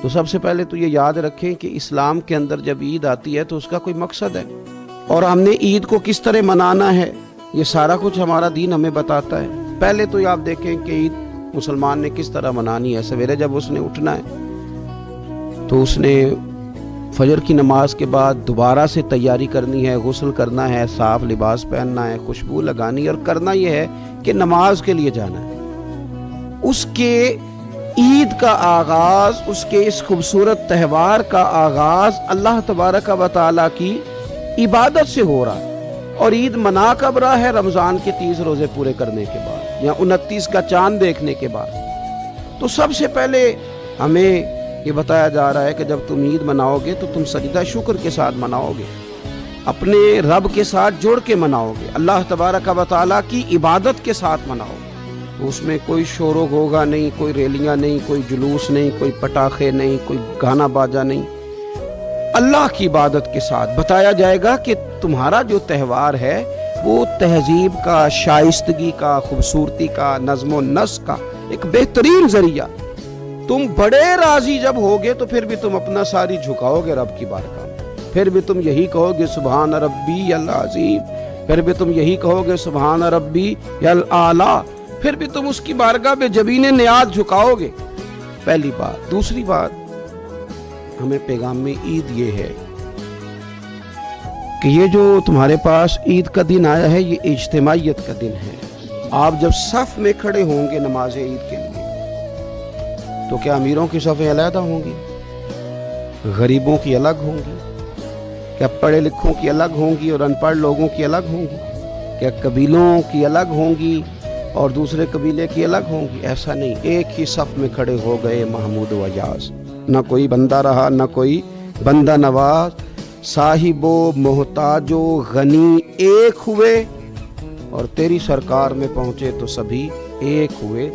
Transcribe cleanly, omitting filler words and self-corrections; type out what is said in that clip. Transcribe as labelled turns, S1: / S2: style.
S1: تو سب سے پہلے تو یہ یاد رکھیں کہ اسلام کے اندر جب عید آتی ہے تو اس کا کوئی مقصد ہے، اور ہم نے عید کو کس طرح منانا ہے یہ سارا کچھ ہمارا دین ہمیں بتاتا ہے۔ پہلے تو آپ دیکھیں کہ عید مسلمان نے کس طرح منانی ہے۔ سویرے جب اس نے اٹھنا ہے تو اس نے فجر کی نماز کے بعد دوبارہ سے تیاری کرنی ہے، غسل کرنا ہے، صاف لباس پہننا ہے، خوشبو لگانی ہے، اور کرنا یہ ہے کہ نماز کے لیے جانا ہے۔ اس کے عید کا آغاز، اس کے اس خوبصورت تہوار کا آغاز اللہ تبارک و تعالیٰ کی عبادت سے ہو رہا ہے، اور عید منا کب رہا ہے؟ رمضان کے 30 روزے پورے کرنے کے بعد یا 29 کا چاند دیکھنے کے بعد۔ تو سب سے پہلے ہمیں یہ بتایا جا رہا ہے کہ جب تم عید مناؤ گے تو تم سجدہ شکر کے ساتھ مناؤ گے، اپنے رب کے ساتھ جوڑ کے مناؤ گے، اللہ تبارک و تعالیٰ کی عبادت کے ساتھ مناؤ گے۔ اس میں کوئی شور و غوغا نہیں، کوئی ریلیاں نہیں، کوئی جلوس نہیں، کوئی پٹاخے نہیں، کوئی گانا باجا نہیں، اللہ کی عبادت کے ساتھ بتایا جائے گا کہ تمہارا جو تہوار ہے وہ تہذیب کا، شائستگی کا، خوبصورتی کا، نظم و نسق کا ایک بہترین ذریعہ۔ تم بڑے راضی جب ہوگے تو پھر بھی تم اپنا ساری جھکاؤ گے رب کی بارگاہ میں، پھر بھی تم یہی کہو گے سبحان ربی العظیم، پھر بھی تم یہی کہو گے سبحان ربی الاعلیٰ، پھر بھی تم اس کی بارگاہ میں جبین نیاز جھکاؤ گے۔ پہلی بات۔ دوسری بات، ہمیں پیغام عید یہ ہے کہ یہ جو تمہارے پاس عید کا دن آیا ہے یہ اجتماعیت کا دن ہے۔ آپ جب صف میں کھڑے ہوں گے نماز عید کے لیے تو کیا امیروں کی صفیں علیحدہ ہوں گی؟ غریبوں کی الگ ہوں گی؟ کیا پڑھے لکھوں کی الگ ہوں گی اور ان پڑھ لوگوں کی الگ ہوں گی؟ کیا قبیلوں کی الگ ہوں گی اور دوسرے قبیلے کی الگ ہوں گی؟ ایسا نہیں، ایک ہی صف میں کھڑے ہو گئے محمود و ایاز، نہ کوئی بندہ رہا نہ کوئی بندہ نواز، صاحب و محتاج و غنی ایک ہوئے، اور تیری سرکار میں پہنچے تو سبھی ایک ہوئے۔